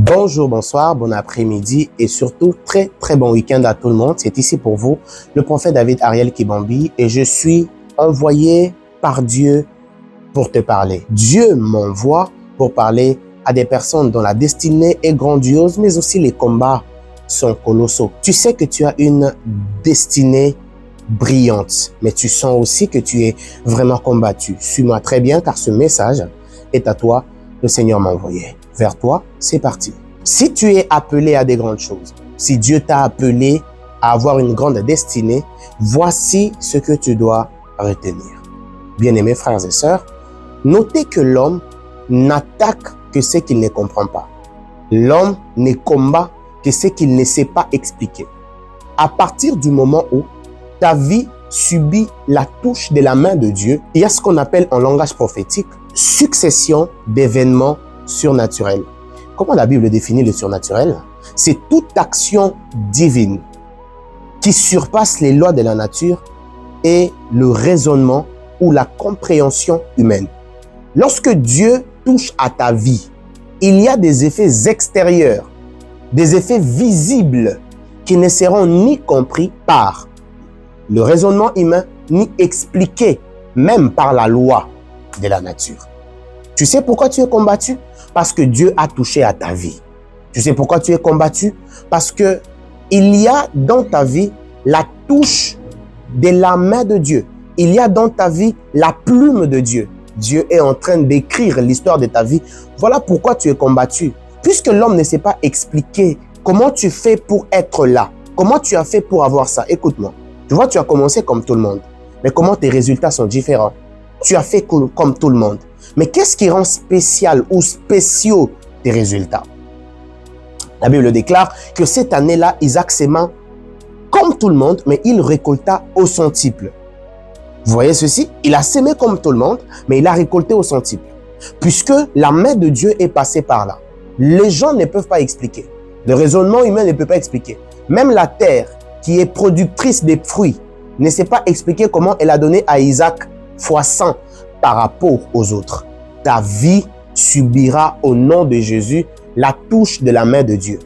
Bonjour, bonsoir, bon après-midi et surtout très bon week-end à tout le monde. C'est ici pour vous le prophète David Ariel Kibambi et je suis envoyé par Dieu pour te parler. Dieu m'envoie pour parler à des personnes dont la destinée est grandiose mais aussi les combats sont colossaux. Tu sais que tu as une destinée brillante mais tu sens aussi que tu es vraiment combattu. Suis-moi très bien car ce message est à toi. Le Seigneur m'a envoyé. Vers toi, c'est parti. Si tu es appelé à des grandes choses, si Dieu t'a appelé à avoir une grande destinée, voici ce que tu dois retenir. Bien-aimés frères et sœurs, notez que l'homme n'attaque que ce qu'il ne comprend pas. L'homme ne combat que ce qu'il ne sait pas expliquer. À partir du moment où ta vie subit la touche de la main de Dieu, il y a ce qu'on appelle en langage prophétique succession d'événements surnaturels. Comment la Bible définit le surnaturel? C'est toute action divine qui surpasse les lois de la nature et le raisonnement ou la compréhension humaine. Lorsque Dieu touche à ta vie, il y a des effets extérieurs, des effets visibles qui ne seront ni compris par le raisonnement humain, ni expliqués même par la loi de la nature. Tu sais pourquoi tu es combattu? Parce que Dieu a touché à ta vie. Tu sais pourquoi tu es combattu? Parce que il y a dans ta vie la touche de la main de Dieu. Il y a dans ta vie la plume de Dieu. Dieu est en train d'écrire l'histoire de ta vie. Voilà pourquoi tu es combattu. Puisque l'homme ne sait pas expliquer comment tu fais pour être là. Comment tu as fait pour avoir ça? Écoute-moi. Tu vois, tu as commencé comme tout le monde. Mais comment tes résultats sont différents? Tu as fait comme tout le monde. Mais qu'est-ce qui rend spécial ou spéciaux tes résultats? La Bible déclare que cette année-là, Isaac sema comme tout le monde, mais il récolta au centuple. Vous voyez ceci? Il a sémé comme tout le monde, mais il a récolté au centuple. Puisque la main de Dieu est passée par là. Les gens ne peuvent pas expliquer. Le raisonnement humain ne peut pas expliquer. Même la terre, qui est productrice des fruits, ne sait pas expliquer comment elle a donné à Isaac fois 100 par rapport aux autres. Ta vie subira au nom de Jésus la touche de la main de Dieu.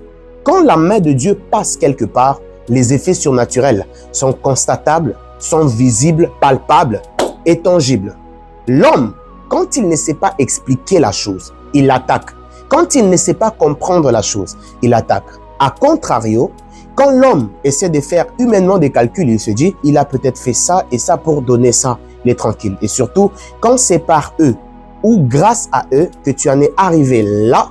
Quand la main de Dieu passe quelque part, les effets surnaturels sont constatables, sont visibles, palpables et tangibles. L'homme, quand il ne sait pas expliquer la chose, il attaque. Quand il ne sait pas comprendre la chose, il attaque. A contrario, quand l'homme essaie de faire humainement des calculs, il se dit, il a peut-être fait ça et ça pour donner ça. Il est tranquille. Et surtout, quand c'est par eux ou grâce à eux que tu en es arrivé là,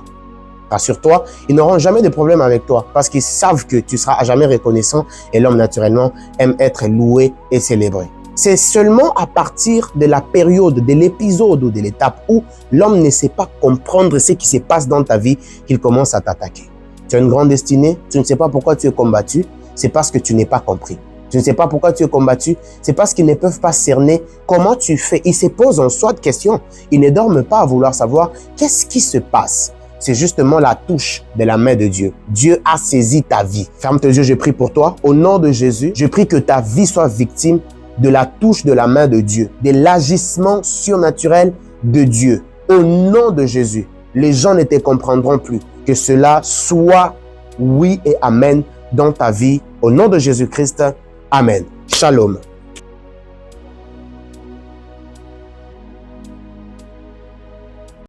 rassure-toi, ils n'auront jamais de problème avec toi parce qu'ils savent que tu seras à jamais reconnaissant et l'homme naturellement aime être loué et célébré. C'est seulement à partir de la période, de l'épisode ou de l'étape où l'homme ne sait pas comprendre ce qui se passe dans ta vie qu'il commence à t'attaquer. Tu as une grande destinée, tu ne sais pas pourquoi tu es combattu, c'est parce que tu n'es pas compris. Tu ne sais pas pourquoi tu es combattu, c'est parce qu'ils ne peuvent pas cerner comment tu fais. Ils se posent en soi de questions. Ils ne dorment pas à vouloir savoir qu'est-ce qui se passe. C'est justement la touche de la main de Dieu. Dieu a saisi ta vie. Ferme tes yeux, je prie pour toi. Au nom de Jésus, je prie que ta vie soit victime de la touche de la main de Dieu, de l'agissement surnaturel de Dieu. Au nom de Jésus, les gens ne te comprendront plus. Que cela soit oui et amen dans ta vie. Au nom de Jésus-Christ, amen. Shalom.